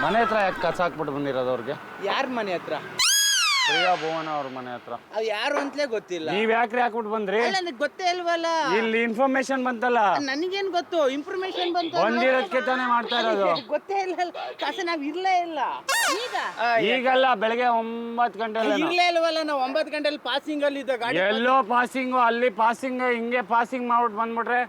ಮನೆ ಹತ್ರ ಯಾಕೆ ಕಸ ಹಾಕ್ಬಿಟ್ಟು ಬಂದಿರೋದು ಅವ್ರಿಗೆ? ಯಾರ ಮನೆ ಹತ್ರ? ಪ್ರಿಯಾ ಭುವನ ಅವ್ರ ಮನೆ ಹತ್ರ. ಅವ್ ಯಾರು ಅಂತಲೇ ಗೊತ್ತಿಲ್ಲ. ನೀವ್ ಯಾಕ್ರಿ ಹಾಕ್ಬಿಟ್ಟು ಬಂದ್ರಿ? ನನಗೆ ಗೊತ್ತೇ ಇಲ್ವಲ್ಲ. ಇಲ್ಲಿ ಇನ್ಫಾರ್ಮೇಶನ್ ಬಂತಲ್ಲ. ನನಗೇನ್ ಗೊತ್ತು? ಇನ್ಫಾರ್ಮೇಶನ್ ಬಂತು. ಬಂದಿರೋದಕ್ಕೆ ತಾನೇ ಮಾಡ್ತಾ ಇರೋದು. ಗೊತ್ತೇ ಇಲ್ಲ. ಕಸ ನಾವ್ ಇರ್ಲೇ ಇಲ್ಲ. ಈಗಲ್ಲ, ಬೆಳಗ್ಗೆ 9 ಗಂಟೆಲ್ಲ ಇರ್ಲೇ ಇಲ್ವಲ್ಲ. ನಾವು 9 ಗಂಟೆಲಿ ಪಾಸಿಂಗ್ ಅಲ್ಲಿ ಇದ್ದ ಗಾಡಿ. ಎಲ್ಲೋ ಪಾಸಿಂಗ್, ಅಲ್ಲಿ ಪಾಸಿಂಗ್, ಹಿಂಗೆ ಪಾಸಿಂಗ್ ಮಾಡ್ಬಿಟ್ಟು ಬಂದ್ಬಿಟ್ರೆ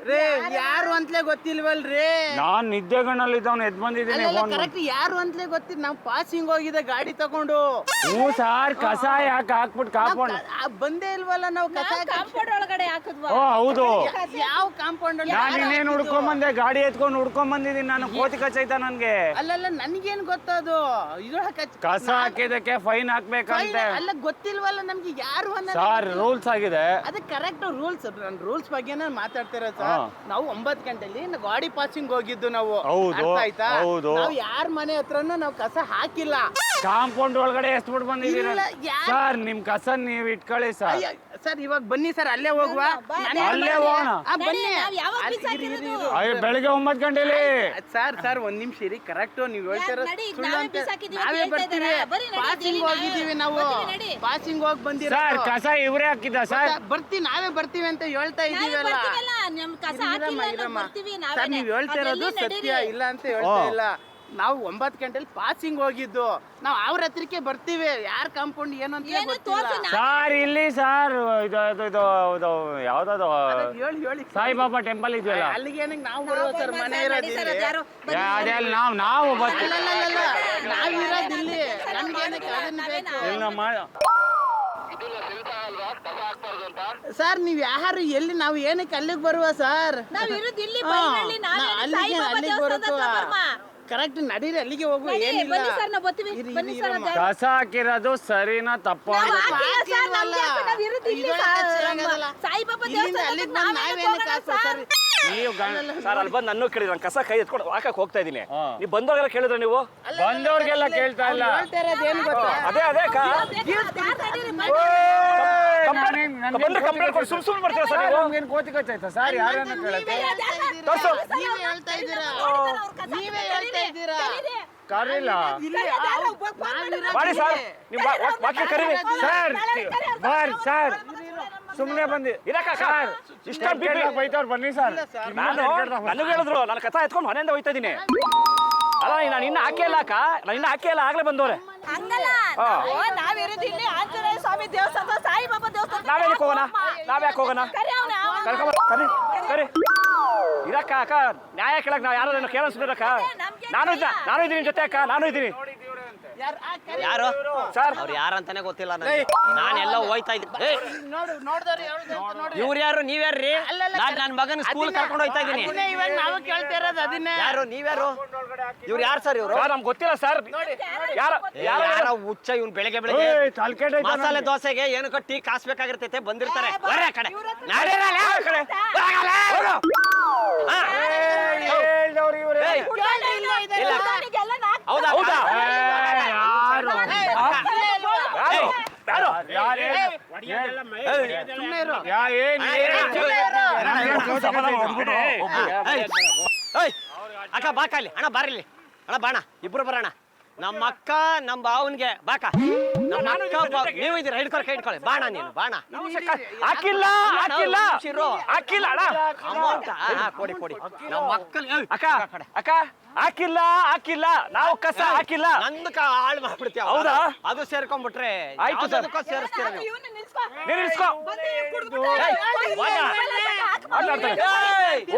ಯಾರು ಅಂತಲೇ ಗೊತ್ತಿಲ್ವಲ್ರಿ. ನಾನ್ ನಿದ್ದೆಗಣ್ಣಲ್ಲಿ ಇದ್ದವನು ಎದ್ ಬಂದಿದ್ದೀನಿ. ಕರೆಕ್ಟ್ ಯಾರು ಅಂತಲೇ ಗೊತ್ತಿಲ್ಲ. ನಾವು ಪಾಸಿಂಗ್ ಹೋಗಿದ್ದ ಗಾಡಿ ತಗೊಂಡು. ಹ್ಞೂ ಸಾರ್, ಕಸ ಯಾಕೆ ಹಾಕ್ಬಿಟ್ಟು ಕಾಂಪೌಂಡ್ ಬಂದೇ ಇಲ್ವಲ್ಲ. ನಾವು ಕಸ ಕಾಂಪೌಂಡ್ ಒಳಗಡೆ ಹಾಕಿದ್ವಾ? ಓ ಹೌದು. ಯಾವ ಕಾಂಪೌಂಡ್? ನಾನು ಇನ್ನೇನು ಹುಡ್ಕೊಂಡ್ ಬಂದೆ, ಗಾಡಿ ಎತ್ಕೊಂಡು ಹುಡ್ಕೊಂಡ್ ಬಂದಿದ್ದೀನಿ ನಾನು. ಕೋತಿ ಕಚ್ಚಾಯ್ತಾ ನನ್ಗೆ? ಅಲ್ಲಲ್ಲ, ನನ್ಗೇನ್ ಗೊತ್ತದು. ಕಸ ಹಾಕಿದಕ್ಕೆ ಫೈನ್ ಹಾಕ್ಬೇಕಂತೆ. ಅಲ್ಲ, ಗೊತ್ತಿಲ್ವಲ್ಲ ನಮ್ಗೆ ಯಾರು ಸರ್. ರೂಲ್ಸ್ ಆಗಿದೆ. ಅದೇ ಕರೆಕ್ಟ್ ರೂಲ್ಸ್. ರೂಲ್ಸ್ ಬಗ್ಗೆನೇ ಮಾತಾಡ್ತಿರೋ ಸರ್. ನಾವು 9 ಗಂಟೆಲಿ ಗಾಡಿ ಪಾಸಿಂಗ್ ಹೋಗಿದ್ದು ನಾವು. ಹೌದು, ಆಯ್ತಾ? ಹೌದು. ನಾವು ಯಾರ ಮನೆ ಹತ್ರನೂ ನಾವು ಕಸ ಹಾಕಿಲ್ಲ. ಕಾಂಪೌಂಡ್ ಒಳಗಡೆ ಎಸ್ಬಿಟ್ಟು ಬಂದಿದ್ದೀರ ಸರ್. ನಿಮ್ ಕಸ ನೀವ್ ಇಟ್ಕೊಳ್ಳಿ ಸರ್. ಸರ್ ಇವಾಗ ಬನ್ನಿ ಸರ್, ಅಲ್ಲೇ ಹೋಗುವ. ಅಲ್ಲೇ ಹೋಗೋಣ. ಬನ್ನಿ. ಬೆಳಿಗ್ಗೆ 9 ಗಂಟೆಲಿ. ಸರ್ ಒಂದ್ ನಿಮಿಷ ಇರಿ. ಕರೆಕ್ಟ್ ನೀವ್ ಹೇಳ್ತಿರೋ ನಾವೇ ಬರ್ತೀವಿ. ಪಾಸಿಂಗ್ ಹೋಗಿದ್ದೀವಿ ನಾವು. ಪಾಸಿಂಗ್ ಹೋಗಿ ಬಂದಿರ ಸರ್. ಕಸ ಇವ್ರೇ ಹಾಕಿದ ಸರ್. ಬರ್ತೀವಿ, ನಾವೇ ಬರ್ತೀವಿ ಅಂತ ಹೇಳ್ತಾ ಇದೀವಲ್ಲ. ಸರ್ ನೀವ್ ಹೇಳ್ತಿರೋದು ಸತ್ಯ ಇಲ್ಲ ಅಂತ ಹೇಳ್ತಾ ಇಲ್ಲ. ನಾವು 9 ಗಂಟೆಲಿ ಪಾಸಿಂಗ್ ಹೋಗಿದ್ದು. ನಾವು ಅವ್ರ ಹತ್ರಕ್ಕೆ ಬರ್ತೀವಿ. ಯಾರ್ ಕಾಂಪೌಂಡ್ ಏನು ಅಂತ ಗೊತ್ತಿಲ್ಲ ಸರ್. ಇಲ್ಲಿ ಸರ್ ಇದು ಯಾವ್ದದು ಹೇಳಿ ಸಾಯಿಬಾಬಾ ಟೆಂಪಲ್ ಇದೆಯಲ್ಲ, ಅಲ್ಲಿಗೆ ಏನಕ್ಕೆ ನಾವು ಬರುವ ಸರ್? ಮನೆ ಇರೋದಿಲ್ಲ. ಅದೆಲ್ಲ ನಾವು ಬರ್ತೀವಿ. ನಾವಿರೋದಿಲ್ಲಿ. ನಮ್ಗೇನಕ್ಕೆ ಅದನ್ನ ಬೇಕು? ಸರ್ ನೀವ್ ಯಾರು ಎಲ್ಲಿ? ನಾವು ಏನಕ್ಕೆ ಅಲ್ಲಿಗೆ ಬರುವ ಸರ್? ಅಲ್ಲಿಗೆ ಬರುತ್ತೋ? ಕರೆಕ್ಟ್ ನಡೀರಿ, ಅಲ್ಲಿಗೆ ಹೋಗುವ. ಕಸ ಹಾಕಿರೋದು ಸರಿನಾ ತಪ್ಪ? ಸರ್ ಅಲ್ಲಿ ಬಂದು ನನ್ನ ಕೇಳಿದ್ರೆ ಕಸ ಕೈ ಎತ್ಕೊಂಡು ಹಾಕಕ್ ಹೋಗ್ತಾ ಇದೀನಿ. ನೀವು ಬಂದವ್ರಿಗೆಲ್ಲ ಕೇಳಿದ್ರೆ ನೀವು? ಬಂದವ್ರಿಗೆಲ್ಲ ಕೇಳ್ತಾ ಇಲ್ಲ. ಅದೇ ಕಂಪ್ಲೇಂಟ್ ಕೊಡಿ. ಸುಮ್ ಬರ್ತೀರಾ ಸರ್ ನೀವು? ಕೋತಿ ಕಚ್ಚಾಯ್ತಾ ಸರ್? ಯಾರನ್ನ ಕೇಳಕ್ಕೆ ಕರೀಲ ಮಾಡಿ ಸರ್. ನೀವು ವಾಕ್ಯ ಕರೀರಿ ಸರ್. ಸರ್ ಸುಮ್ಮನೆ ಬಂದಿ ಇರಕ್ಕ ಸರ್. ಇಷ್ಟ ಬೈತವ್ರು ಬನ್ನಿ ಸರ್. ನನಗೆ ಹೇಳಿದ್ರು, ನಾನು ಕಸ ಎತ್ಕೊಂಡು ಮನೆಯಿಂದ ಹೋಯ್ತಾ ಇದೀನಿ. ಅಲ್ಲ ನಾನು ಇನ್ನ ಹಾಕಿ ಎಲ್ಲ ಆಗ್ಲೇ ಬಂದವ್ರೆ. ನಾವೇನಕ್ಕೆ ಹೋಗೋಣ? ನಾವ್ಯಾಕೆ ಹೋಗೋಣ? ಕರಿ ಇರಕ್ಕ. ಅಕ್ಕ ನ್ಯಾಯ ಕೇಳಕ್ ನಾವ್ ಯಾರು ಕೇಳ ಸುಮ್ಮನಿರಕ್ಕ. ನಾನು ಇದ್ದೀನಿ ಜೊತೆ ಅಕ್ಕ. ನಾನು ಇದ್ದೀನಿ. ಯಾರು ಸರ್? ಅವ್ರು ಯಾರಂತಾನೆ ಗೊತ್ತಿಲ್ಲ ನನಗೆ. ನಾನೆಲ್ಲ ಹೋಯ್ತಾ ಇದ್ದೀನಿ. ಇವ್ರು ಯಾರು? ನೀವ್ಯಾರ್ರಿ? ನನ್ನ ಮಗನ ಸ್ಕೂಲ್ ಕರ್ಕೊಂಡು ಹೋಯ್ತಾ ಇದ್ದೀನಿ. ನಾವು ಕೇಳ್ತಾ ಇರೋದು ಅದನ್ನೇ. ಯಾರು ನೀವ್ಯಾರು? ಇವ್ರು ಯಾರು ಸರ್? ಇವ್ರು ನಮ್ಗೆ ಗೊತ್ತಿಲ್ಲ ಸರ್. ಯಾರ ಹುಚ್ಚ ಇವ್ನು? ಬೆಳಗ್ಗೆ ಮಸಾಲೆ ದೋಸೆಗೆ ಏನಕ್ಕೋ ಟೀ ಕಾಸ್ಬೇಕಾಗಿರ್ತೈತೆ, ಬಂದಿರ್ತಾರೆ. ಬರೇ ಕಡೆ ಹೌದಾ? ಅಕ್ಕ ಬಾಕಲ್ಲಿ ಅಣ್ಣ, ಬಾರಿಲಿ ಅಣ್ಣ, ಬಾಣ ಇಬ್ರು ಬರೋಣ. ನಮ್ಮ ಅಕ್ಕ ನಮ್ಮ ಬಾವನ್ಗೆ ಬಾಕ. ನಮ್ಮ ಅಕ್ಕ ನೀವು ಇದೀರ, ಹಿಡ್ಕೊಳಕ್ಕೆ ಇಟ್ಕೊಳ್ಳಿ. ಬಾಣ ನೀನು ಬಾಣ. ಹಾಕಿಲ್ಲ ಅಮೌಂಟ್ ಕೊಡಿ. ನಮ್ಮ ಅಕ್ಕ ಹಾಕಿಲ್ಲ. ನಾವು ಕಸ ಹಾಕಿಲ್ಲ. ನಂದು ಹಾಳು ಮಾಡ್ಬಿಡ್ತೀಯ. ಹೌದಾ? ಅದು ಸೇರ್ಕೊಂಡ್ಬಿಟ್ರೆ ಆಯ್ತು ಸರ್. ಸೇರಿಸ್ತೀರ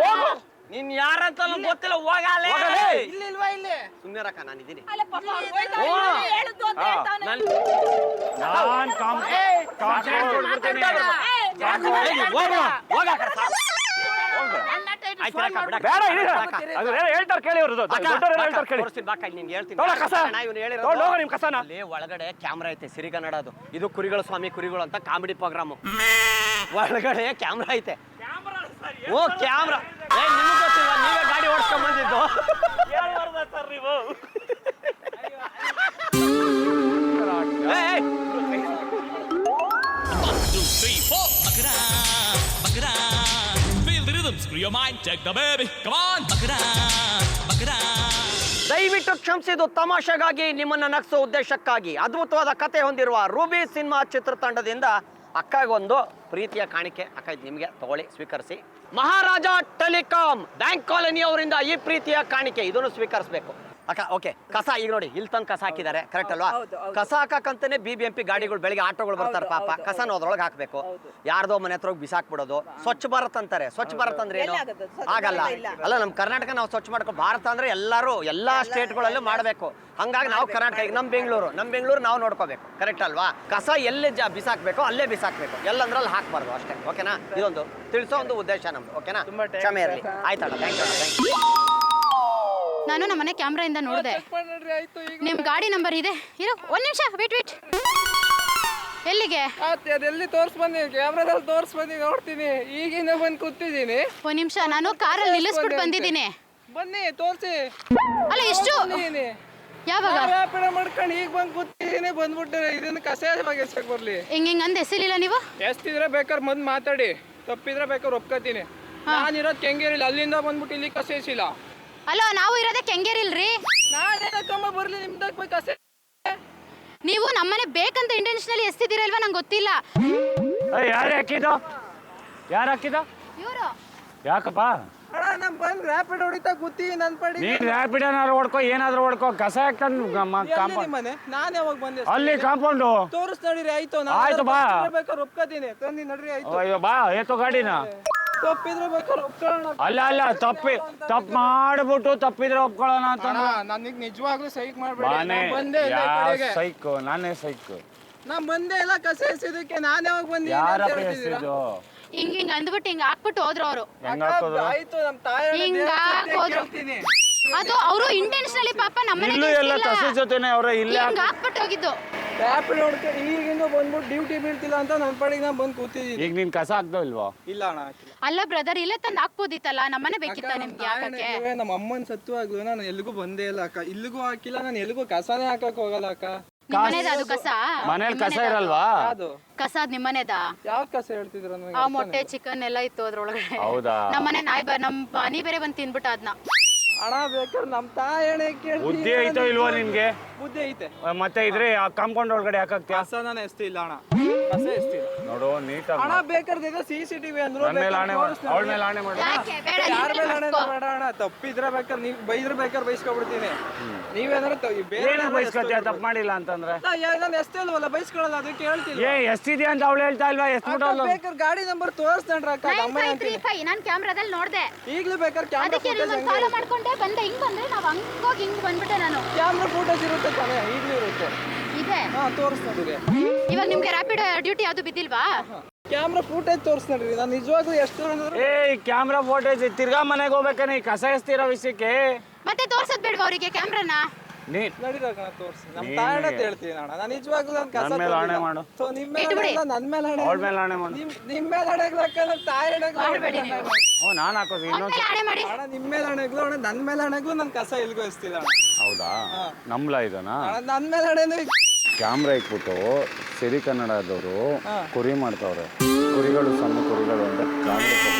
ಹೋಗು. ನೀನ್ ಯಾರಂತ ಗೊತ್ತಿಲ್ಲ. ಹೋಗಲೇ ಸುಮ್ಮನೆರಕ್ಕ, ನಾನು ಇದ್ದೀನಿ. ಹೇಳ್ತಾರೆ ಕೇಳಿ. ಒಳಗಡೆ ಕ್ಯಾಮ್ರಾ ಐತೆ, ಸಿರಿಗನ್ನಡದು. ಇದು ಕುರಿಗಳ ಸ್ವಾಮಿ ಕುರಿಗಳು ಅಂತ ಕಾಮಿಡಿ ಪ್ರೋಗ್ರಾಮ್. ಒಳಗಡೆ ಕ್ಯಾಮ್ರಾ ಐತೆ. ಓ ಕ್ಯಾಮ್ರಾ. ನಿಮ್ಗೆ ಗೊತ್ತಿಲ್ಲ, ನೀವೇ ಗಾಡಿ ಓಡಿಸ್ಕೊಂಡ್ ಬಂದಿದ್ದು. ದಯವಿಟ್ಟು ದಯವಿಟ್ಟು ಕ್ಷಮಿಸಿದ್ದು ತಮಾಷೆಗಾಗಿ, ನಿಮ್ಮನ್ನ ನಗಿಸೋ ಉದ್ದೇಶಕ್ಕಾಗಿ. ಅದ್ಭುತವಾದ ಕತೆ ಹೊಂದಿರುವ ರೂಬಿ ಸಿನಿಮಾ ಚಿತ್ರತಂಡದಿಂದ ಅಕ್ಕಗೊಂದು ಪ್ರೀತಿಯ ಕಾಣಿಕೆ. ಅಕ್ಕ ಇದು ನಿಮಗೆ ತಗೊಳ್ಳಿ, ಸ್ವೀಕರಿಸಿ. ಮಹಾರಾಜ ಟೆಲಿಕಾಂ ಬ್ಯಾಂಕ್ ಕಾಲೋನಿ ಅವರಿಂದ ಈ ಪ್ರೀತಿಯ ಕಾಣಿಕೆ, ಇದನ್ನು ಸ್ವೀಕರಿಸಬೇಕು ಅಕ್ಕ. ಓಕೆ, ಕಸ ಈಗ ನೋಡಿ ಇಲ್ಲಿ ತಂದು ಕಸ ಹಾಕಿದ್ದಾರೆ, ಕರೆಕ್ಟ್ ಅಲ್ವಾ? ಕಸ ಹಾಕಕ್ಕಂತಾನೆ BBMP ಗಾಡಿಗಳು ಬೆಳಿಗ್ಗೆ ಆಟೋಗಳು ಬರ್ತಾರೆ ಪಾಪ, ಕಸನ ಅದ್ರೊಳಗೆ ಹಾಕ್ಬೇಕು. ಯಾರ್ದೋ ಮನೆ ಹತ್ರ ಹೋಗಿ ಬಿಸಾಕ್ಬಿಡೋದು. ಸ್ವಚ್ಛ ಭಾರತ್ ಅಂತಾರೆ. ಸ್ವಚ್ಛ ಭಾರತ್ ಅಂದ್ರೆ ಏನು? ಆಗಲ್ಲ ಅಲ್ಲ, ನಮ್ಮ ಕರ್ನಾಟಕ ನಾವು ಸ್ವಚ್ಛ ಮಾಡ್ಕೊಂಡು, ಭಾರತ ಅಂದ್ರೆ ಎಲ್ಲಾ ಸ್ಟೇಟ್ಗಳಲ್ಲೂ ಮಾಡಬೇಕು. ಹಂಗಾಗಿ ನಾವು ಕರ್ನಾಟಕ, ಈಗ ನಮ್ಮ ಬೆಂಗಳೂರು ನಾವು ನೋಡ್ಕೋಬೇಕು, ಕರೆಕ್ಟ್ ಅಲ್ವಾ? ಕಸ ಎಲ್ಲಿ ಬಿಸಾಕ್ಬೇಕು ಅಲ್ಲೇ ಬಿಸಾಕ್ಬೇಕು, ಎಲ್ಲಂದ್ರಲ್ಲಿ ಹಾಕ್ಬಾರ್ದು ಅಷ್ಟೇ. ಓಕೆನಾ? ಇದೊಂದು ತಿಳಿಸೋ ಒಂದು ಉದ್ದೇಶ ನಮ್ದು. ಓಕೆನಾ? ಕ್ಷಮೆ ಇರಲಿ. ಆಯ್ತಲ್ಲ, ಥ್ಯಾಂಕ್ ಯು. ನಾನು ನಮ್ಮನೆ ಕ್ಯಾಮ್ರಾಯಿಂದ ನೋಡಿದೆ, ನಿಮ್ ಗಾಡಿ ನಂಬರ್ ಇದೆ. ಇರು ಒಂದ್ ನಿಮಿಷ, ವೇಟ್. ಎಲ್ಲಿಗೆ? ಅದೆಲ್ಲಿ ತೋರ್ಸ್ ಬಂದಿ, ಕ್ಯಾಮ್ರಾದಲ್ಲಿ ತೋರ್ಸ್ ಬಂದಿ, ನೋಡ್ತೀನಿ. ಈಗಿಂದ ಬಂದು ಕೂತಿದ್ದೀನಿ. ಒಂದ್ ನಿಮಿಷ, ನಾನು ಕಾರಲ್ಲಿ ನಿಲ್ಲಿಸ್ಬಿಟ್ಟು ಬಂದಿದ್ದೀನಿ. ಬನ್ನಿ ತೋರ್ಸಿ. ಅಲ್ಲ ಎಷ್ಟು? ಯಾವಾಗ? ರ್ಯಾಪಿಡ ಮಾಡ್ಕೊಂಡು ಈಗ ಬಂದು ಕೂತಿದ್ದೀನಿ, ಬಂದ್ಬಿಟ್ಟೆ. ಇದನ್ನ ಕಸ ಎಸ್ಬೇಕು ಬರ್ಲಿ. ಹಿಂಗ ಅಂದ್ ಎಸಿಲಿಲ್ಲ ನೀವು? ಎಷ್ಟಿದ್ರೆ ಬೇಕಾದ್ರೆ ಬಂದು ಮಾತಾಡಿ, ತಪ್ಪಿದ್ರೆ ಬೇಕಾದ್ರೆ ಒಪ್ಕೋತೀನಿ. ನಾನಿರೋದು ಕೆಂಗೇರಿಲ್ಲ, ಅಲ್ಲಿಂದ ಬಂದ್ಬಿಟ್ಟು ಇಲ್ಲಿ ಕಸ ಎಸಿಲ್ಲ. ಅಲ್ಲ, ನಾವು ಇರೋದೇ ಕೆಂಗೇರಿಲ್ರಿ. ನಾನೇನಕ್ಕಮ್ಮ ಬರ್ಲಿ ನಿಮ್ದಾಗ போய் ಕಸ. ನೀವು ನಮ್ಮನೆ ಬೇಕಂತ ಇಂಟೆನ್ಷನಲಿ ಎಸ್ತಿದ್ದೀರಲ್ವಾ, ನಂಗೆ ಗೊತ್ತಿಲ್ಲ. ಯಾರು ಹಾಕಿದ್ದು? ಇವರು ಯಾಕಪ್ಪ? ಅಣ್ಣ ನಮ್ ಬಂದ್ ರ್ಯಾಪಿಡ್ ಹೊಡಿತಾ ಕೂತಿ ನನ್ ಪಡಿ. ನೀನ್ ರ್ಯಾಪಿಡ್ ಏನಾದ್ರು ಹೊಡ್ಕೋ, ಏನಾದ್ರು ಹೊಡ್ಕೋ, ಕಸ ಹಾಕೊಂಡು ಕಾಂಪೌಂಡ್. ಮನೆ ನಾನು ಯಾವಾಗ ಬಂದೆ? ಅಲ್ಲಿ ಕಾಂಪೌಂಡು ತೋರಿಸ್ ನಡೀರಿ. ಆಯ್ತು, ಆಯ್ತು ಬಾ. ಬೇಕಾದ್ರೆ ಒಪ್ಕೋತೀನಿ. ತಂದಿ ನಡ್ರಿ. ಆಯ್ತು, ಅಯ್ಯೋ ಬಾ, ಏತೋ ಗಾಡಿನ. ತಪ್ಪಿದ್ರೆ ಬೇಕಾದ್ರೆ ಒಪ್ಕೊಳ್ಳೋಣ. ಅಲ್ಲ ತಪ್ಪು ಮಾಡ್ಬಿಟ್ಟು ತಪ್ಪಿದ್ರೆ ಒಪ್ಕೊಳ್ಳೋಣ ಅಂತ. ನನಗೆ ನಿಜವಾಗ್ಲೂ ಸೈಕ್ ಮಾಡ್ಬೇಡಿ. ನಾನೇ ಬಂದೇ ಇಲ್ಲ ಈ ಕಡೆಗೆ. ನಾನೇ ಸೈಕ್. ನಾನ್ ಬಂದೇ ಇಲ್ಲ ಕಸ ಎಸಿದಕ್ಕೆ. ನಾನು ಯಾವಾಗ ಬಂದಿ? ಯಾರಪ್ಪ ಎಸಿದ್ದು? ಹಿಂಗ ಅಂದ್ಬಿಟ್ಟು ಹಿಂಗ ಹಾಕ್ಬಿಟ್ಟು ಹೋದ್ರು ಅವರು. ಆಯ್ತು, ನಮ್ ತಾಯಿ ಹಿಂಗ ಹೋದ್ರು. ಅದು ಅವರು ಇಂಟೆನ್ಷನಲಿ ಪಾಪ ನಮ್ಮನೆ ಇಲ್ಲೂ ಎಲ್ಲ ಕಸ ಜೊತೆನೆ ಅವ್ರ ಇಲ್ಲೇ ಹಿಂಗ ಹಾಕ್ಬಿಟ್ಟು ಹೋಗಿದ್ದು. ರ್ಯಾಪಿಡ್ ಹೊಡ್ಕ ಈಗಿಂದ ಬಂದ್ಬಿಟ್ಟು ಡ್ಯೂಟಿ ಬೀಳ್ತಿಲ್ಲ ಅಂತ ನನ್ ಪಾಡಿಗೆ ನಾ ಬಂದು ಕೂತಿದ್ದೀನಿ. ಈಗ ನೀನ್ ಕಸ ಹಾಕ್ದೋ ಇಲ್ವೋ? ಇಲ್ಲ ಅಣ್ಣ, ಹಾಕಿಲ್ಲ. ಅಲ್ಲ ಬ್ರದರ್, ಇಲ್ಲೇ ತಂದು ಹಾಕ್ಬೋದಿತ್ತಲ್ಲ, ನಮ್ಮನೆ ಬೇಕಿತ್ತ ನಿಮ್ಗೆ ಯಾಕಕ್ಕೆ? ನಮ್ಮ ಅಮ್ಮನ್ ಸತ್ವಾಗ್ಲು ನಾನು ಎಲ್ಲಿಗೂ ಬಂದೇ ಇಲ್ಲ ಅಕ್ಕ. ಇಲ್ಲಿಗೂ ಹಾಕಿಲ್ಲ, ನಾನು ಎಲ್ಲಿಗೂ ಕಸನೇ ಹಾಕಕ್ ಹೋಗಲ್ಲ ಅಕ್ಕ. ನಿಮ್ಮನೇದ ಅದು ಕಸ? ಮನೇಲಿ ಕಸ ಇರಲ್ವಾ? ಅದು ಕಸ ಅದ್ ನಿಮ್ಮನೇದ? ಯಾವ ಕಸ ಹೇಳ್ತಿದ್ರ? ಆ ಮೊಟ್ಟೆ ಚಿಕನ್ ಎಲ್ಲ ಇತ್ತು ಅದ್ರೊಳಗಡೆ. ಹೌದಾ? ನಮ್ಮನೆ ನಮ್ ಮನಿ ಬೇರೆ ಬಂದು ತಿನ್ಬಿಟ್ಟು ಅದನ್ನ. ಅಣ್ಣ ಬೇಕಾದ್ರೆ ನಮ್ ತಾಯಣೆ ಕೇಳಿ. ಬುದ್ಧಿ ಐತೋ ಇಲ್ವೋ ನಿನ್ಗೆ? ಬುದ್ಧಿ ಐತೆ. ಮತ್ತೆ ಇದ್ರೆ ಕಾಂಪೌಂಡ್ ಒಳಗಡೆ ಹಾಕಾಕ್ತಿಯಾ? ಕಸ ನಾನು ಎಷ್ಟಿಲ್ಲ ಅಣ್ಣ, ಕಸ ಎಷ್ಟಿಲ್ಲ. ನೋಡು ನೀಟಾಗಿ ಅಣ್ಣ ಬೇಕಾದ್ರೆ CCTV ಅಂದ್ರು ನನ್ನ ಮೇಲೆ ಆಣೆ ಮಾಡು, ಅವಳ ಮೇಲೆ ಆಣೆ ಮಾಡು. ಯಾಕೆ ಬೇಡ? ಯಾರ ಮೇಲೆ ಆಣೆ ಬೇಡ ಅಣ್ಣ. ತಪ್ಪಿದ್ರೆ ಬೇಕಾದ್ರೆ ನೀವ್ ಬೈದ್ರೆ ಬೇಕಾದ್ರೆ ಬೈಸ್ಕೊಬಿಡ್ತೀನಿ. ನೀವೇನಾದ್ರು ಏನು ಬೈಸ್ಕೊತೀಯ ತಪ್ಪು ಮಾಡಿಲ್ಲ ಅಂತಂದ್ರೆ? ನಾನು ಎಷ್ಟಿಲ್ವಲ್ಲ, ಬೈಸ್ಕೊಳಲ್ಲ, ಅದಕ್ಕೆ ಹೇಳ್ತಿಲ್ಲ. ಎಷ್ಟಿದ್ಯಾ ಅಂತ ಅವಳು ಹೇಳ್ತಾ ಇಲ್ವಾ? ಎಷ್ಟು ಬಿಡೋಲ್ಲ? ಬೇಕಾದ್ರೆ ಗಾಡಿ ನಂಬರ್ ತೋರಿಸ್ತಾನ್ರ ಅಕ್ಕ. 9535 ನಾನು ಕ್ಯಾಮ್ರಾದಲ್ಲಿ ನೋಡ್ದೆ. ಈಗಲೂ ಬೇಕಾದ್ರೆ ಕ್ಯಾಮ್ರಾ ಅದಕ್ಕೆ ನಿಮ್ಮನ್ನ ಫಾಲೋ ಮಾಡ್ಕೊಂಡೆ ಬಂದೆ. ಹಿಂಗ್ ಬಂದ್ರೆ ನಾವು ಹಂಗೋಗಿ ಹಿಂಗ್ ಬಂದ್ಬಿಟ್ಟೆ ನಾನು. ಕ್ಯಾಮ್ರಾ ಫೋಟೋಸ್ ಇರುತ್ತೆ ತಾನೇ? ಈಗಲೂ ಇರುತ್ತೆ. ಇದೆ. ಹಾ, ತೋರಿಸ್ತಾನೆ. ಇವಾಗ ನಿಮ್ಗೆ ರ್ಯಾಪಿಡ್ ಡ್ಯೂಟಿ ಯಾವ್ದು ಬಿದ್ದಿಲ್ವಾ? Camera footage ತೋರಿಸ್ತಾನ್ರಿ. ನಾನು ನಿಜವಾಗ್ಲೂ ಎಷ್ಟು ಕ್ಯಾಮ್ರಾ ಫೋಟೇಜ್ ತಿರ್ಗಾ ಮನೆಗೆ ಹೋಗ್ಬೇಕಾನೆ ಈ ಕಸ ಎಸ್ತಿರೋ ವಿಷಯಕ್ಕೆ. ಮತ್ತೆ ತೋರ್ಸದ್ ಬೇಡ್ವಾ ಅವರಿಗೆ ಕ್ಯಾಮ್ರಾನ? ನಡೀರಾಗ ತೋರಿಸಿ. ನಮ್ಮ ತಾಯಣ್ಣ ಅಂತ ಹೇಳ್ತೀನಿ ಅಣ್ಣ. ನಾನು ನಿಜವಾಗ್ಲೂ ನಾನು ಕಸ ನನ್ನ ಮೇಲೆ ಆಣೆ ಮಾಡು. ನಿಮ್ಮ ಮೇಲೆ ನನ್ನ ಮೇಲೆ ಆಣೆ. ಅವಳ ಮೇಲೆ ಆಣೆ ಮಾಡು. ನಿಮ್ಮ ಮೇಲೆ ಆಣೆಗ್ಲಕ್ಕ ತಾಯಣ್ಣ ಮಾಡಬೇಡಿ ನೀವು. ನಾನು ಹಾಕೋದು ಇನ್ನೊಂದು. ಆಣೆ ಮಾಡಿ. ಅಣ್ಣ ನಿಮ್ಮ ಮೇಲೆ ಆಣೆಗ್ಲು ಅಣ್ಣ, ನನ್ನ ಮೇಲೆ ಆಣೆಗ್ಲು ನಾನು ಕಸ ಎಲ್ಗೂ ಎಸ್ತಿಲ್ಲ ಅಣ್ಣ. ಹೌದಾ? ನಮ್ಲ ಇದನಾ? ಅಣ್ಣ ನನ್ನ ಮೇಲೆ ಆಣೆನೇ. ಕ್ಯಾಮ್ರಾ ಇಟ್ಬಿಟ್ಟು ಸಿರಿ ಕನ್ನಡದವರು ಕುರಿ ಮಾಡ್ತಾವ್ರೆ. ಕುರಿಗಳು ಸಣ್ಣ ಕುರಿಗಳು ಅಂತ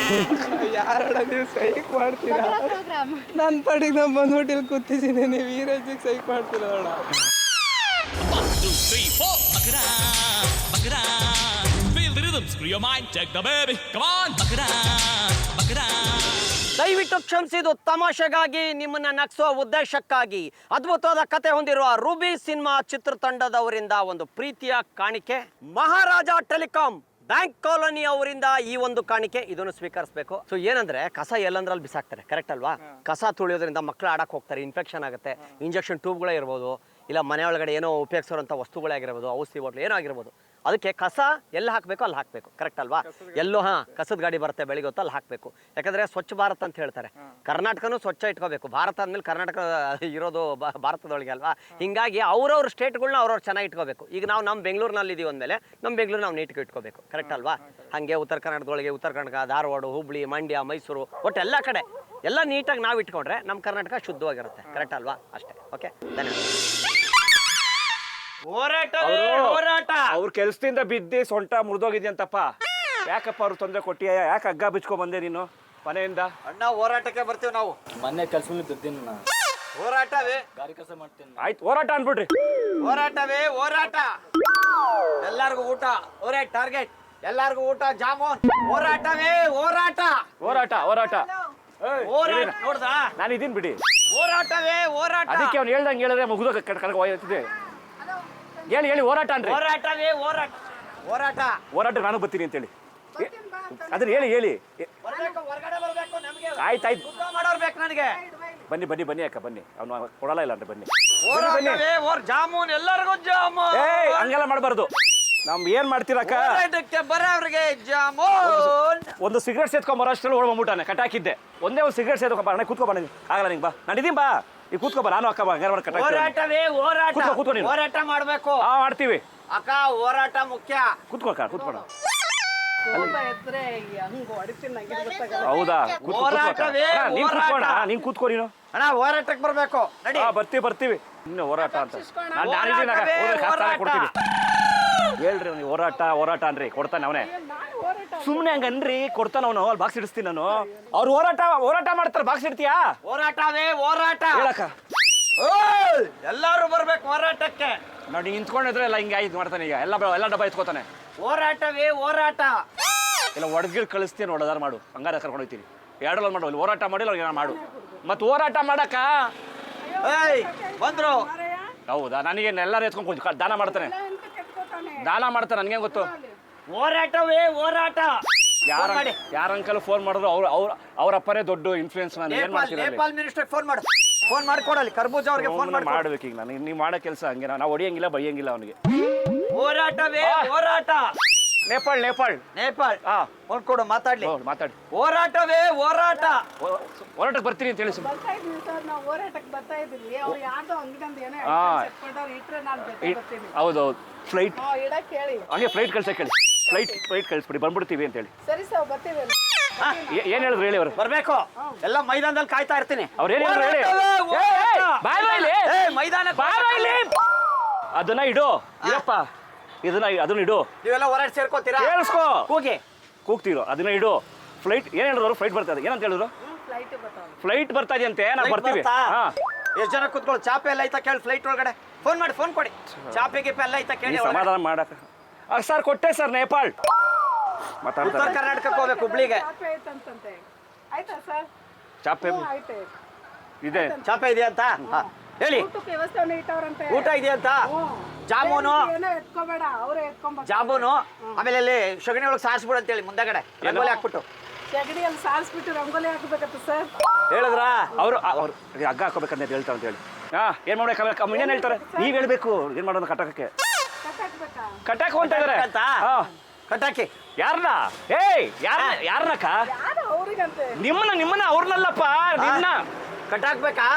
ಯಾರಣ್ಣ ನೀವು ಸೈಕ್ ಮಾಡ್ತೀರಾ? ಪ್ರೋಗ್ರಾಮ್ ನನ್ನ ಪಾಡಿಗೆ ನಾನು ಬಂದ್ಬಿಟ್ಟು ಇಲ್ಲಿ ಕೂತಿದ್ದೀನಿ, ನೀವು ಈ ರೇಂಜಿಗೆ ಸೈಕ್ ಮಾಡ್ತೀರ ಅಣ್ಣ. 1, 2, 3, 4 Bakara, Bakara. Feel the rhythm, screw your mind, check the baby. Come on, Bakara, Bakara. ದಯವಿಟ್ಟು ಕ್ಷಮಿಸಿದ್ದು ತಮಾಷೆಗಾಗಿ, ನಿಮ್ಮನ್ನ ನಗಿಸೋ ಉದ್ದೇಶಕ್ಕಾಗಿ. ಅದ್ಭುತವಾದ ಕತೆ ಹೊಂದಿರುವ ರೂಬಿ ಸಿನಿಮಾ ಚಿತ್ರತಂಡದವರಿಂದ ಒಂದು ಪ್ರೀತಿಯ ಕಾಣಿಕೆ. ಮಹಾರಾಜ ಟೆಲಿಕಾಂ ಬ್ಯಾಂಕ್ ಕಾಲೋನಿ ಅವರಿಂದ ಈ ಒಂದು ಕಾಣಿಕೆ, ಇದನ್ನು ಸ್ವೀಕರಿಸಬೇಕು. ಸೊ ಏನಂದ್ರೆ ಕಸ ಎಲ್ಲಂದ್ರಲ್ಲಿ ಬಿಸಾಕ್ತಾರೆ, ಕರೆಕ್ಟ್ ಅಲ್ವಾ? ಕಸ ತುಳಿಯೋದ್ರಿಂದ ಮಕ್ಕಳು ಆಡಕ್ಕೆ ಹೋಗ್ತಾರೆ, ಇನ್ಫೆಕ್ಷನ್ ಆಗುತ್ತೆ. ಇಂಜೆಕ್ಷನ್ ಟ್ಯೂಬ್ಗಳೇ ಇರ್ಬೋದು, ಇಲ್ಲ ಮನೆ ಒಳಗಡೆ ಏನೋ ಉಪಯೋಗಿಸೋರಂಥ ವಸ್ತುಗಳೇ ಆಗಿರ್ಬೋದು, ಔಷಧಿ ಬಾಟ್ಲು ಏನೋ ಆಗಿರ್ಬೋದು. ಅದಕ್ಕೆ ಕಸ ಎಲ್ಲಿ ಹಾಕಬೇಕು ಅಲ್ಲಿ ಹಾಕಬೇಕು, ಕರೆಕ್ಟ್ ಅಲ್ವಾ? ಎಲ್ಲೋ ಕಸದ ಗಾಡಿ ಬರುತ್ತೆ ಬೆಳಿಗ್ಗೆ ಹೊತ್ತು, ಅಲ್ಲಿ ಹಾಕಬೇಕು. ಯಾಕಂದರೆ ಸ್ವಚ್ಛ ಭಾರತ್ ಅಂತ ಹೇಳ್ತಾರೆ. ಕರ್ನಾಟಕನೂ ಸ್ವಚ್ಛ ಇಟ್ಕೋಬೇಕು. ಭಾರತ ಅಂದಮೇಲೆ ಕರ್ನಾಟಕ ಇರೋದು ಭಾರತದೊಳಗೆ ಅಲ್ವಾ? ಹೀಗಾಗಿ ಅವ್ರವ್ರ ಸ್ಟೇಟ್ಗಳನ್ನ ಅವ್ರವ್ರು ಚೆನ್ನಾಗಿ ಇಟ್ಕೋಬೇಕು. ಈಗ ನಾವು ನಮ್ಮ ಬೆಂಗಳೂರಿನಲ್ಲಿ ಇದೀವಿ ಅಂದಮೇಲೆ ನಮ್ಮ ಬೆಂಗಳೂರು ನಾವು ನೀಟ್ಗೆ ಇಟ್ಕೋಬೇಕು, ಕರೆಕ್ಟ್ ಅಲ್ವಾ? ಹಾಗೆ ಉತ್ತರ ಕರ್ನಾಟಕದೊಳಗೆ ಉತ್ತರ ಕರ್ನಾಟಕ, ಧಾರವಾಡ, ಹುಬ್ಳಿ, ಮಂಡ್ಯ, ಮೈಸೂರು, ಒಟ್ಟು ಎಲ್ಲ ಕಡೆ ಎಲ್ಲ ನೀಟಾಗಿ ನಾವು ಇಟ್ಕೊಂಡ್ರೆ ನಮ್ಮ ಕರ್ನಾಟಕ ಶುದ್ಧವಾಗಿರುತ್ತೆ, ಕರೆಕ್ಟ್ ಅಲ್ವಾ? ಅಷ್ಟೇ. ಓಕೆ, ಧನ್ಯವಾದ. ಹೋರಾಟ ಅವ್ರ ಕೆಲ್ಸದಿಂದ ಬಿದ್ದಿ ಸೊಂಟ ಮುರಿದೋಗಿದ್ಯಂತಪ್ಪ. ಯಾಕಪ್ಪ ಅವ್ರು ತೊಂದರೆ ಕೊಟ್ಟಿಯ? ಯಾಕೆ ಹಗ್ಗ ಬಿಚ್ಕೊ ಬಂದೆ ನೀನು ಮನೆಯಿಂದ? ಅಣ್ಣ ಹೋರಾಟಕ್ಕೆ ಬರ್ತೀವಿ ನಾವು. ಮೊನ್ನೆ ಕೆಲಸ ಬಿದ್ದೀನಿ ಹೋರಾಟವೇ ಆಯ್ತು ಹೋರಾಟ ಅನ್ಬಿಡ್ರಿ. ಹೋರಾಟವೇ ಹೋರಾಟ. ಎಲ್ಲರಿಗೂ ಊಟ ಅವರೇ ಟಾರ್ಗೆಟ್. ಎಲ್ಲರಿಗೂ ಊಟ ಜಾಮೂನ್. ಹೋರಾಟವೇ ಹೋರಾಟ. ಹೋರಾಟ ಹೋರಾಟ ಹೋರಾಟ ನೋಡ್ದಾ? ನಾನು ಇದೀನಿ ಬಿಡಿ. ಹೋರಾಟವೇ ಹೋರಾಟ. ಅದಕ್ಕೆ ಅವ್ನು ಹೇಳ್ದಂಗೆ ಹೇಳಿದ್ರೆ ಮುಗಿದ ಕರ್ಕೊಂಡು ಹೋಗ್ತಿದ್ದೆ. ಹೇಳಿ ಹೇಳಿ ಹೋರಾಟ ಅನ್ರಿ. ಹೋರಾಟವೇ ಹೋರಾಟ. ಹೋರಾಟ ಹೋರಾಟ ನಾನು ಬರ್ತೀನಿ ಅಂತೇಳಿ ಅದನ್ನ ಹೇಳಿ ಹೇಳಿ. ಬರ್ಬೇಕು, ಹೊರಗಡೆ ಬರ್ಬೇಕು ನಮ್ಗೆ. ಆಯ್ತಾಯ್ತು ಊಟ ಮಾಡೋರ್ ಬೇಕು ನನಗೆ. ಬನ್ನಿ ಬನ್ನಿ ಬನ್ನಿ ಅಕ್ಕ ಬನ್ನಿ. ಅವ್ನು ಕೊಡಲ್ಲ ಇಲ್ಲ ಅಂದ್ರೆ ಬನ್ನಿ. ಹೋರಾಟವೇ ಜಾಮೂನ್. ಎಲ್ಲರಿಗೂ ಜಾಮೂನ್. ಏಯ್ ಹಂಗೆಲ್ಲ ಮಾಡಬಾರ್ದು. ನಮ್ ಏನ್ ಮಾಡ್ತೀರಕ್ಕ? ಹೋರಾಟಕ್ಕೆ ಬರೋವ್ರಿಗೆ ಜಾಮೂನ್. ಒಂದು ಸಿಗರೇಟ್ ಸೇದ್ಕೊಂಬರೋ ಅಷ್ಟರಲ್ಲಿ ಓಡ್ಬಂದ್ಬಿಟ್ಟಾನೆ. ಕಟಾಕಿದ್ದೆ ಒಂದೇ ಒಂದು ಸಿಗರೇಟ್ ಸೇದ್ಕೊಂಬ. ನಾನು ಕೂತ್ಕೊಬ. ಆಗಲ್ಲ ನಿಂಗೆ ಬಾ. ನಾನು ಇದೀನಿ ಬಾ. ಈಗ ಕೂತ್ಕೊಬ. ನಾನು ಅಕ್ಕ ಬಾ. ಹಂಗಾರೆ ಕಟಾಕಿ. ಹೋರಾಟವೇ ಹೋರಾಟ. ಕೂತ್ಕೊ ನೀನು. ಹೋರಾಟ ಮಾಡ್ಬೇಕು. ಮಾಡ್ತೀವಿ ಅಕ್ಕ ಹೋರಾಟ ಮುಖ್ಯ. ಕೂತ್ಕೊಳ್ಕ ಕೂತ್ಕೊಳ. ಹೌದಾ ಹೋರಾಟವೇ ನೀನ್ ಕೂತ್ಕೋಣ. ಹೋರಾಟ. ನೀನ್ ಕೂತ್ಕೋ ನೀನು. ಅಣ್ಣ ಹೋರಾಟಕ್ಕೆ ಬರ್ಬೇಕು ನಡಿ. ಬರ್ತೀವಿ ಇನ್ನು ಹೋರಾಟ ಅಂತ ನಾನು ಹೋರಾಟವೇ ಹೋರಾಟ. ಕೊಡ್ತೀವಿ. ಹೇಳ್ರಿ ನೀವು ಹೋರಾಟ ಹೋರಾಟ ಅನ್ರಿ ಕೊಡ್ತಾನೆ ಅವನೇ. ಸುಮ್ನೆ ಹಂಗನ್ರಿ ಕೊಡ್ತಾನ ಅವನು. ಅಲ್ಲಿ ಬಾಕ್ಸ್ ಇಡಿಸ್ತೀನಿ ನಾನು. ಅವ್ರು ಹೋರಾಟ ಮಾಡ್ತಾರೆ. ಬಾಕ್ಸ್ ಇಡ್ತೀಯಾ? ಹೋರಾಟವೇ ಹೋರಾಟ. ಹೇಳಕ್ಕ. ಎಲ್ಲಾರು ಬರ್ಬೇಕು ಹೋರಾಟಕ್ಕೆ. ನೋಡಿ ನಿಂತ್ಕೊಂಡಿದ್ರೆ ಎಲ್ಲ ಹಿಂಗೆ ಇದು ಮಾಡ್ತಾನೆ. ಈಗ ಎಲ್ಲ ಡಬ್ಬ ಎತ್ಕೋತಾನೆ. ಹೋರಾಟವೇ ಹೋರಾಟ. ಇಲ್ಲ ಒಡಗಿಲ್ ಕಳಿಸ್ತೀನಿ. ನೋಡೋದಾರು ಮಾಡು. ಹಂಗಾರೆ ಕರ್ಕೊಂಡು ಹೋಗ್ತೀನಿ. ಎರಡಲ್ಲಿ ಮಾಡು. ಇಲ್ಲಿ ಹೋರಾಟ ಮಾಡಿಲ್ಲ ಅವ್ರಿಗೆ ಮಾಡು. ಮತ್ತೆ ಹೋರಾಟ ಮಾಡಕ್ಕ ಬಂದ್ರು. ಹೌದಾ? ನನಗೆ ಎಲ್ಲರೂ ಎತ್ಕೊಂಡು ದಾನ ಮಾಡ್ತಾನೆ. ದಾನ ಮಾಡ್ತಾನೆ. ನನಗೆ ಗೊತ್ತು. ಹೋರಾಟವೇ ಹೋರಾಟ. ಯಾರ ಅಂಕಲ್ ಫೋನ್ ಮಾಡಿದ್ರು ಅವ್ರ ಅಪ್ಪನೇ ದೊಡ್ಡ ಇನ್ಫ್ಲೂಯೆನ್ಸ್. ನಾನು ಏನ್ ಮಾಡ್ತೀನಿ? ನೇಪಾಲ್ ಮಿನಿಸ್ಟರ್ ಫೋನ್ ಮಾಡು. ಫೋನ್ ಮಾಡ್ಕೊಡಲಿ. ಕರ್ಬೂಜ ಅವ್ರಿಗೆ ಫೋನ್ ಮಾಡ್ಬೇಕು. ಈಗ ನನಗೆ ನೀವು ಮಾಡೋ ಕೆಲಸ ಹಂಗೆ. ನಾವು ಹೊಡಿಯಂಗಿಲ್ಲ ಬೈಯಂಗಿಲ್ಲ ಅವನಿಗೆ. ಹೋರಾಟವೇ ಹೋರಾಟ. ನೇಪಾಳ್ ಫೋನ್ ಕೊಡು ಮಾತಾಡ್ಲಿ. ಮಾತಾಡಿ. ಹೋರಾಟವೇ ಹೋರಾಟ. ಹೋರಾಟಕ್ಕೆ ಬರ್ತೀನಿ ಅಂತ ಹೇಳಿ. ಹೌದೌದು ಫ್ಲೈಟ್ ಹಂಗೆ ಫ್ಲೈಟ್ ಕಳ್ಸಕ್ಕೆ ಹೇಳಿ. ಫ್ಲೈಟ್ ಕಳಿಸ್ಬಿಡಿ. ಬಂದ್ಬಿಡ್ತೀವಿ ಅಂತ ಹೇಳಿ. ಏನ್ ಹೇಳಿದ್ರು ಹೇಳಿ ಅವರು? ಬರ್ಬೇಕು. ಎಲ್ಲ ಮೈದಾನದಲ್ಲಿ ಕಾಯ್ತಾ ಇರ್ತೀನಿ. ಅವ್ರು ಏನ್ ಹೇಳಿದ್ರು ಹೇಳಿ. ಮೈದಾನ ಅದನ್ನ ಇಡು. ಇರಪ್ಪ ಅದನ್ನ ಇಡು. ನೀವೆಲ್ಲ ಹೋರಾಟ ಸೇರ್ಕೋತೀರಾ? ಕೇಳಿಸ್ಕೋ. ಕೂಗ್ತೀರೋ. ಅದನ್ನ ಇಡು. ಫ್ಲೈಟ್ ಏನ್ ಹೇಳಿದ್ರು? ಫ್ಲೈಟ್ ಬರ್ತಾ ಇದೆ. ಏನಂತ ಹೇಳಿದ್ರು? ಫ್ಲೈಟ್ ಬರ್ತಾ ಇದೆಯಂತೆ. ನಾವು ಬರ್ತೀವಿ. ಎಷ್ಟು ಜನ ಕೂತ್ಕೊಳ್ಳಿ. ಚಾಪೆ ಎಲ್ಲ ಐತಾ ಕೇಳಿ. ಫ್ಲೈಟ್ ಒಳಗಡೆ ಫೋನ್ ಕೊಡಿ. ಚಾಪೆ ಗಿಪೆ ಎಲ್ಲ ಐತಾ ಕೇಳಿ. ಸಮಾಧಾನ ಮಾಡಕ. ಸರ್ ಕೊಟ್ಟೆ ಸರ್. ನೇಪಾಳ್ ಉತ್ತರ ಕರ್ನಾಟಕಕ್ಕೆ ಹೋಗ್ಬೇಕು. ಹುಬ್ಳಿಗೆ ಚಾಪೆ ಇದೆ. ಚಾಪೆ ಇದೆ ಅಂತ ಹೇಳಿ. ಊಟ ಇದೆ ಅಂತ. ಜಾಮೂನು ಆಮೇಲೆ ಅಲ್ಲಿ ಸಗಣಿ ಒಳಗೆ ಸಾರಿಸ್ಬಿಡು ಅಂತೇಳಿ ಮುಂದಗಡೆ ರಂಗೋಲಿ ಹಾಕ್ಬಿಟ್ಟು. ಹೇಳಿದ್ರ ಅವ್ರು ಹಗ್ಗ ಹಾಕೋಬೇಕಂತ ಹೇಳ್ತಾರೆ ಅಂತ ಹೇಳಿ. ಏನ್ ಮಾಡ್ಬೇಕು? ಏನ್ ಹೇಳ್ತಾರೆ? ನೀವ್ ಹೇಳ್ಬೇಕು. ಏನ್ ಮಾಡೋದು? ಕಟಾಕಕ್ಕೆ ಅಂತ ಇದಾರೆ. ಕಟಾಕಿ ಯಾರನ್ನ? ಯಾರನ್ನಕ್ಕ? ನಿಮ್ಮನ್ನ ಅವ್ರನ್ನಲ್ಲಪ್ಪ. ನಿನ್ನ ಕಟಾಕ್ಬೇಕಾ?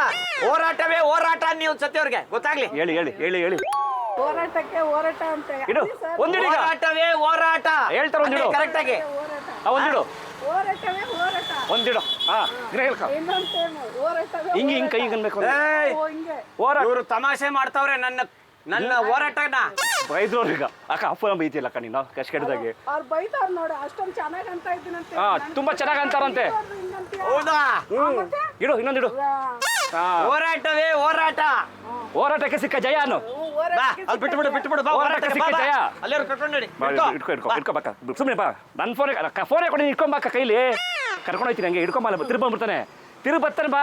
ಹೋರಾಟವೇ ಹೋರಾಟ. ನೀವು ಸತ್ಯವ್ರಿಗೆ ಗೊತ್ತಾಗ್ಲಿ. ಹೇಳಿ. ಹೋರಾಟಕ್ಕೆ ಹೋರಾಟ ಅಂತ ಇಡು. ಒಂದಿಡು. ಹೋರಾಟವೇ ಹೋರಾಟ ಹೇಳ್ತಾರೆ. ಒಂದಿಡು. ಕರೆಕ್ಟ್ ಆಗಿ ಒಂದಿಡು. ಹೋರಾಟವೇ ಹೋರಾಟ. ಒಂದಿಡು. ಹೇಳ್ಕ. ಹಿಂಗೆ ಕೈ ಅನ್ಬೇಕು. ಇವರು ತಮಾಷೆ ಮಾಡ್ತಾವ್ರೆ ನನ್ನ ಹೋರಾಟನ. ಬೈದ್ರೋರ್ಗ ಅಕ್ಕ ಅಪ್ಪನ ಬೈತಿಲ್ಲ ಅಕ್ಕ ನೀನು ಕಷ್ಟದಾಗೆ. ಅವ್ರು ಬೈತಾರ ನೋಡಿ. ಅಷ್ಟೊಂದು ಚೆನ್ನಾಗಿ ಅಂತ ಇದ್ದೀನಂತೆ. ತುಂಬಾ ಚೆನ್ನಾಗಿ ಅಂತಾರಂತೆ. ಹೌದಾ? ಇಡು. ಇನ್ನೊಂದಿಡು. ಹೋರಾಟವೇ ಹೋರಾಟ. ಹೋರಾಟಕ್ಕೆ ಸಿಕ್ಕ ಜಯ ಅನ್ನು. ಬಿಟ್ಬಿಡು. ಹೋರಾಟಕ್ಕೆ ಸಿಕ್ಕ ಜಯ. ಅಲ್ಲಿಯವ್ರು ಕರ್ಕೊಂಡು ನೋಡಿ. ಇಟ್ಕೊಬಕ್ಕ. ಸುಮ್ಮನೆ ಬಾ. ನನ್ನ ಫೋನೇ ಕೊಡಿ. ಇಟ್ಕೊಂಬಕ್ಕ ಕೈಲಿ. ಕರ್ಕೊಂಡು ಹೋಯ್ತೀನಿ. ಹಂಗೆ ಇಟ್ಕೊಂಬಲ್ಲ. ತಿರ್ಬಂದ್ಬಿಡ್ತಾನೆ. ಬರ್ತಾನೆ ಬಾ.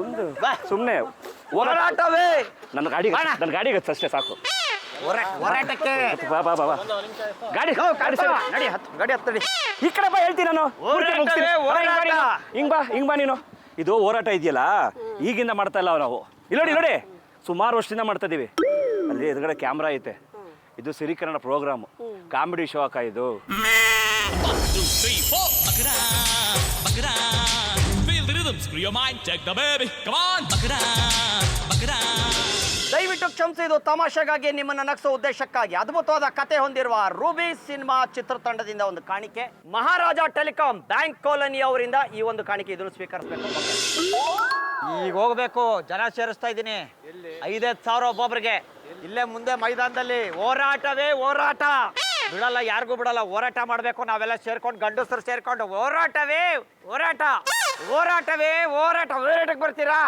ಒಂದು ಸುಮ್ಮನೆ ಹೋರಾಟವೇ. ನನ್ನ ಗಾಡಿಗೆ ಅಷ್ಟೇ ಸಾಕು. ಹೋರಾಟಕ್ಕೆ ಬಾ ಗಾಡಿ ನಡಿ. ಗಾಡಿ ಹತ್ತಡಿ. ಈ ಕಡೆ ಬಾ. ಹೇಳ್ತೀನಿ ನಾನು. ಹಿಂಗ್ ಬಾ ನೀನು. ಇದು ಹೋರಾಟ ಇದೆಯಲ್ಲ ಈಗಿಂದ ಮಾಡ್ತಾ ಇಲ್ಲ ನಾವು. ಇಲ್ಲಿ ಸುಮಾರು ವರ್ಷದಿಂದ ಮಾಡ್ತಾ ಇದೀವಿ. ಅಲ್ಲಿ ಎದುರುಗಡೆ ಕ್ಯಾಮ್ರಾ ಐತೆ. ಇದು ಸಿರಿ ಕನ್ನಡ ಪ್ರೋಗ್ರಾಮ್. ಕಾಮಿಡಿ ಶೋ ಅಕ್ಕ ಇದು. 1, 2, 3, 4 Bakra feel the rhythm screw your mind check the baby come on Bakra ದಯವಿಟ್ಟು ಕ್ಷಮಿಸಿ. ಇದು ತಮಾಷೆಗಾಗಿ ನಿಮ್ಮನ್ನ ನಗಿಸೋ ಉದ್ದೇಶಕ್ಕಾಗಿ ಅದ್ಭುತವಾದ ಕತೆ ಹೊಂದಿರುವ ರೂಬಿ ಸಿನಿಮಾ ಚಿತ್ರತಂಡದಿಂದ ಒಂದು ಕಾಣಿಕೆ. ಮಹಾರಾಜ ಟೆಲಿಕಾಂ ಬ್ಯಾಂಕ್ ಕಾಲೋನಿ ಅವರಿಂದ ಈ ಒಂದು ಕಾಣಿಕೆ. ಇದನ್ನು ಸ್ವೀಕರಿಸಬೇಕು. ಈಗ ಹೋಗ್ಬೇಕು. ಜನ ಸೇರಿಸ್ತಾ ಇದ್ದೀನಿ. 5,000 ಒಬ್ಬೊಬ್ರಿಗೆ. ಇಲ್ಲೇ ಮುಂದೆ ಮೈದಾನದಲ್ಲಿ ಹೋರಾಟವೇ ಹೋರಾಟ. ಬಿಡಲ್ಲ, ಯಾರಿಗೂ ಬಿಡಲ್ಲ. ಹೋರಾಟ ಮಾಡ್ಬೇಕು. ನಾವೆಲ್ಲ ಸೇರ್ಕೊಂಡು ಗಂಡಸರು ಸೇರ್ಕೊಂಡು ಹೋರಾಟವೇ ಹೋರಾಟ. ಹೋರಾಟಕ್ಕೆ ಬರ್ತೀರಾ?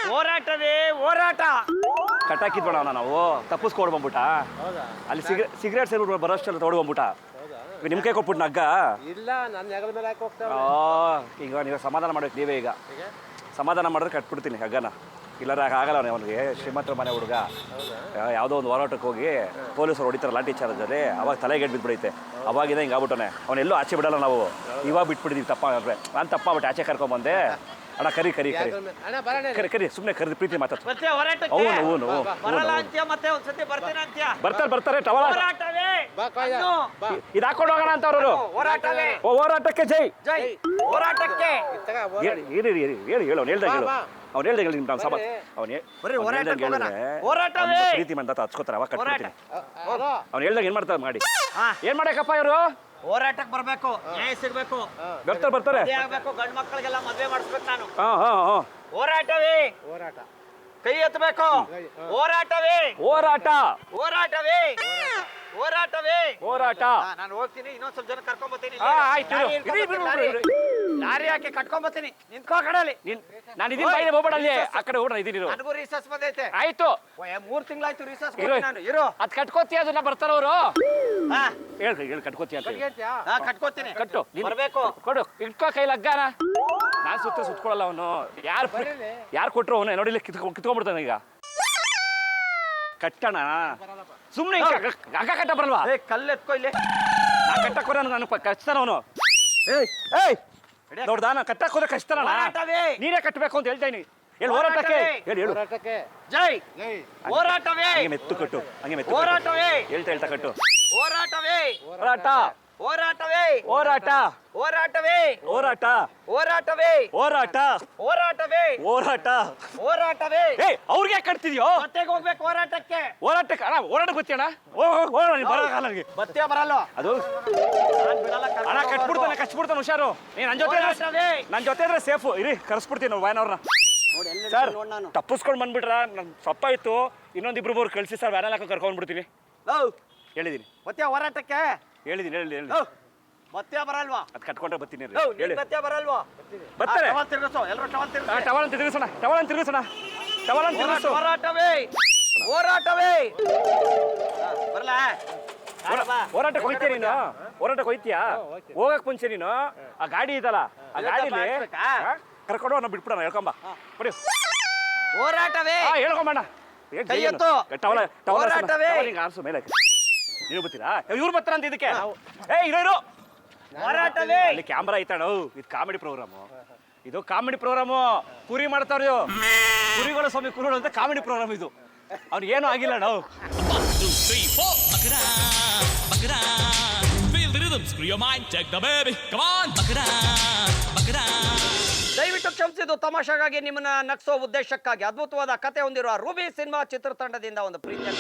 ಹೋರಾಟವೇ ಹೋರಾಟ. ಕಟ್ಟಾಕಿದ್ಬೇಡ ಅವನ ನಾವು ತಪ್ಪಿಸ್ಕೊಂಡು ಬಂದ್ಬಿಟ್ಟ ಅಲ್ಲಿ ಸಿಗರೇಟ್ ಸೇರ್ಬಿಟ್ಟು ಬರೋಷ್ಟೆಲ್ಲ ತೊಗೊಂಡು ಬಂದ್ಬಿಟ್ಟ. ನಿಮ್ಮ ಕೈ ಕೊಟ್ಬಿಟ್ಟು ನಗ್ಗ ಇಲ್ಲ ನನ್ನ ಹೆಗಲ ಮೇಲೆ ಹಾಕಿ ಹೋಗ್ತಾ ಈಗ ನೀವು ಸಮಾಧಾನ ಮಾಡ್ಬೇಕು ನೀವೇ. ಈಗ ಸಮಾಧಾನ ಮಾಡಿದ್ರೆ ಕಟ್ಬಿಡ್ತೀನಿ ಹಗ್ಗನ, ಇಲ್ಲಾರ ಆಗಲ್ಲ ಅವನಿಗೆ ಶ್ರೀಮಂತರ ಮನೆ ಹುಡುಗ ಯಾವುದೋ ಒಂದು ಹೋರಾಟಕ್ಕೆ ಹೋಗಿ ಪೊಲೀಸರು ಹೊಡಿತಾರೆ ಲಾಠಿ ಚಾರ್ಜಲ್ಲಿ, ಅವಾಗ ತಲೆಗೆ ಬಿದ್ದುಬಿಡೈತೆ. ಅವಾಗಿಂದ ಹಿಂಗೆ ಆಗ್ಬಿಟ್ಟನೆ ಅವನೆಲ್ಲೂ ಆಚೆ ಬಿಡಲ್ಲ ನಾವು. ಇವಾಗ ಬಿಟ್ಬಿಟ್ಟಿದ್ದೀವಿ ತಪ್ಪ ಅಂದರೆ ನಾನು ತಪ್ಪಾಗ್ಬಿಟ್ಟು ಆಚೆ ಕರ್ಕೊಂಬಂದೆ. ಅಣ್ಣ ಕರಿ ಕರಿ ಕರಿ ಕರಿ ಕರಿ ಸುಮ್ಮನೆ ಕರಿದು ಪ್ರೀತಿ ಮಾತಾಡ್ತಾರೆ. ಮತ್ತೆ ಹೋರಾಟಕ್ಕೆ ಅವನು ಬರಲ್ಲ ಅಂತ್ಯ, ಮತ್ತೆ ಒಂದ್ಸತಿ ಬರ್ತೀನಿ ಅಂತ್ಯ. ಬರ್ತಾರೆ ಟವಲ ಹೋರಾಟವೇ ಇದು ಹಾಕೊಂಡು ಹೋಗೋಣ ಅಂತ ಅವರು. ಹೋರಾಟವೇ ಹೋರಾಟಕ್ಕೆ ಜೈ ಜೈ. ಹೋರಾಟಕ್ಕೆ ಹೇಳು ಅವ್ನು ಹೇಳ್ದಾಗ ಹೇಳು. ಅವ್ನು ಹೇಳ್ದಾಗ ಹೇಳಿ ನಮ್ಮ ಸಭಾ ಹೋರಾಟವೇ ಪ್ರೀತಿ ಮಂದ ಹಚ್ಕೋತಾರೆ ಅವಾಗ ಕಟ್ಬಿಡ್ತೀನಿ. ಅವ್ನು ಹೇಳ್ದಾಗ ಏನ್ ಮಾಡ್ತಾರೆ ಮಾಡಿ. ಏನ್ ಮಾಡಕ್ಕಪ್ಪ ಇವರು? ಹೋರಾಟಕ್ಕೆ ಬರ್ಬೇಕು, ನ್ಯಾಯ ಸಿಗ್ಬೇಕು, ಬರ್ತಾರೆ ಮದುವೆ ಆಗ್ಬೇಕು, ಗಂಡು ಮಕ್ಕಳಿಗೆಲ್ಲ ಮದುವೆ ಮಾಡಿಸ್ಬೇಕು ನಾನು. ಹಾ ಹೋರಾಟವೇ ಹೋರಾಟ ಕೈ ಎತ್ತಬೇಕು. ಹೋರಾಟವೇ ಹೋರಾಟ ಹೋರಾಟವೇ ಹೋರಾಟವೇ ಹೋರಾಟ. ನಾನು ಹೋಗ್ತೀನಿ, ಇನ್ನೊಂದ್ ಸ್ವಲ್ಪ ಜನ ಕರ್ಕೊಂಡ್ ಬರ್ತೀನಿ. ಆಯ್ತು ಲಾರಿ ಹಾಕಿ ಕಟ್ಕೊಂಡ್ ಬರ್ತೀನಿ. ನಿಂತ್ಕೋ ಕಡಲಿ. ನಾನು ಇದೀನಿ ಬಾಯಿಗೆ ಹೋಗ್ಬೇಡ ಅಲ್ಲಿ ಆ ಕಡೆ ಹೋಗೋಣ ಇದೀನಿ. ನನಗೂ ರೀಸರ್ಚ್ ಬಂದೈತೆ. ಆಯ್ತು 3 ತಿಂಗಳಾಯ್ತು ರೀಸರ್ಚ್ ಇರು. ನಾನು. ಇರು ಅದ್ ಕಟ್ಕೋತಿ ಅದನ್ನ ಬರ್ತಾರ ಅವರು. ಹಾ ಹೇಳಿ ಕಟ್ಕೋತಿ ಅಂತ ಕಟ್ಕೋತೀನಿ. ಕಟ್ಟು ಬರ್ಬೇಕು. ಕೊಡು ಇಟ್ಕೋ ಕೈ ಲಗ್ಗಾನ. ನಾನು ಸುತ್ಕೊಳ್ಳಲ್ಲ ಅವನು. ಯಾರು ಕೊಟ್ರು ಅವನು ನೋಡಿ ಕಿತ್ಕೊಂಡ್ಬಿಡ್ತಾನೆ ಈಗ. ಕಟ್ಟಣ ಸುಮ್ಮನೆ ಹಗ್ಗ ಕಟ್ಟ ಬರಲ್ವಾ? ಕಲ್ಲು ಎತ್ಕೊ ಇಲ್ಲಿ. ನಾ ಕಟ್ಟಕ್ ಬರ ನಾನು ಕಚ್ತಾನ ಅವನು. ಏಯ್ ನೋಡ್ದ ನಾನು ಕಟ್ಟಕ್ ಹೋದ್ರೆ ಕಚ್ತಾನ. ಹೋರಾಟವೇ ನೀನೇ ಕಟ್ಟಬೇಕು ಅಂತ ಹೇಳ್ತಾ ಇದೀನಿ. ಹೇಳು ಹೋರಾಟಕ್ಕೆ ಹೇಳು. ಹೋರಾಟಕ್ಕೆ ಜೈ. ಹೋರಾಟವೇ ಹಂಗೆ ಮೆತ್ತು ಕಟ್ಟು, ಹಂಗೆ ಮೆತ್ತು ಹೋರಾಟವೇ ಹೇಳ್ತಾ ಕಟ್ಟು. ಹೋರಾಟವೇ ಹೋರಾಟ ಹೋರಾಟವೇ ಹೋರಾಟ ಹೋರಾಟವೇ ಹೋರಾಟ ಹೋರಾಟವೇ ಹೋರಾಟ ಹೋರಾಟವೇ ಹೋರಾಟ. ಹೋರಾಟವೇ. ಅವ್ರಿಗೆ ಕಟ್ತಿದ್ಯೋ? ಮತ್ತೆಗೆ ಹೋಗ್ಬೇಕು ಹೋರಾಟಕ್ಕೆ. ಹೋರಾಟಕ್ಕೆ ಅಣ್ಣ ಹೋರಾಟಕ್ಕೆ ಗೊತ್ತಿಯಣ್ಣ. ಬರಲ್ಲ ನನಗೆ ಬತ್ತೇ ಬರಲ್ಲ ಅದು. ಅಣ್ಣ ಕಚ್ಬಿಡ್ತಾನೆ ಹುಷಾರು. ನೀ ನನ್ನ ಜೊತೆ ಇದ್ರೆ ಸೇಫು. ಇರಿ ಕರ್ಸ್ಬಿಡ್ತೀನಿ ನಾವು ವ್ಯಾನವ್ರನ್ನ. ಸರ್ ತಪ್ಪಿಸ್ಕೊಂಡು ಬಂದ್ಬಿಟ್ರ ನನ್ ಸಪ್ಪಾಯ್ತು. ಇನ್ನೊಂದಿಬ್ರು ಮೂರು ಕಳಿಸಿ ಸರ್, ವ್ಯಾನಲ್ಲಿ ಹಾಕೋ ಕರ್ಕೊಂಡ್ಬಿಡ್ತೀನಿ. ಹೇಳಿದ್ದೀನಿ ಮತ್ತೆ ಹೋರಾಟಕ್ಕೆ ಹೇಳಿದ್ದೀನಿ ಹೇಳಿ. ಮತ್ತೆ ಬರಲ್ವಾ? ಅದು ಕಟ್ಕೊಂಡ್ರೆ ಬರ್ತೀನಿ ಹೇಳಿ. ಮತ್ತೆ ಬರಲ್ವಾ? ಬರ್ತಾರೆ. ತಿರ್ಗಿಸೋ, ಎಲ್ಲರೂ ಟವಲ್ ತಿರ್ಗಿಸೋ. ಟವಲ್ ಅಂತ ತಿರುಗಿಸೋಣ. ಹೋರಾಟವೇ ಹೋರಾಟವೇ. ಬರಲ್ಲ ಹೋರಾಟಕ್ಕೆ ಹೋಯ್ತೀಯ ನೀನು? ಹೋರಾಟಕ್ಕೆ ಹೋಯ್ತೀಯಾ? ಹೋಗಕ್ ಮುಂಚೆ ನೀನು ಆ ಗಾಡಿ ಇದಲ್ಲ, ಆ ಗಾಡಿಲಿ ಕರ್ಕೊಂಡು ನಾವು ಬಿಟ್ಬಿಡೋಣ. ಹೇಳ್ಕೊಂಬ ಬಿಡಿ. ಹೋರಾಟವೇ ಹೇಳ್ಕೊಂಬಣ್ಣ. ಹೋರಾಟವೇ ಆರ್ಸು ಮೇಲೆ ನೀವು ಬರ್ತೀರಾ? ಇವ್ರು ಬರ್ತಾರ ಅಂತ ಇದಕ್ಕೆ. ಇರೋ ಹೋರಾಟವೇ. ಅಲ್ಲಿ ಕ್ಯಾಮ್ರಾ ಐತಾಣ. ಇದು ಕಾಮಿಡಿ ಪ್ರೋಗ್ರಾಮು. ಇದು ಕಾಮಿಡಿ ಪ್ರೋಗ್ರಾಮು. ಕುರಿ ಮಾಡ್ತಾವ್ರಿ ಕುರಿಗಳು ಸ್ವಾಮಿ ಕುರಿಗಳು ಅಂತ ಕಾಮಿಡಿ ಪ್ರೋಗ್ರಾಮ್ ಇದು. ಅವ್ನಿಗೆ ಏನೂ ಆಗಿಲ್ಲ ನಾವು. 1, 2, 3, 4 Bakara, Bakara. Feel the rhythm, screw your mind, check the baby. Come on, Bakara, Bakara. ದಯವಿಟ್ಟು ಕ್ಷಮಿಸಿದ್ದು ತಮಾಷೆಗಾಗಿ, ನಿಮ್ಮನ್ನ ನಗಿಸೋ ಉದ್ದೇಶಕ್ಕಾಗಿ ಅದ್ಭುತವಾದ ಕತೆ ಹೊಂದಿರುವ ರೂಬಿ ಸಿನಿಮಾ ಚಿತ್ರತಂಡದಿಂದ ಒಂದು ಪ್ರೀತಿಯ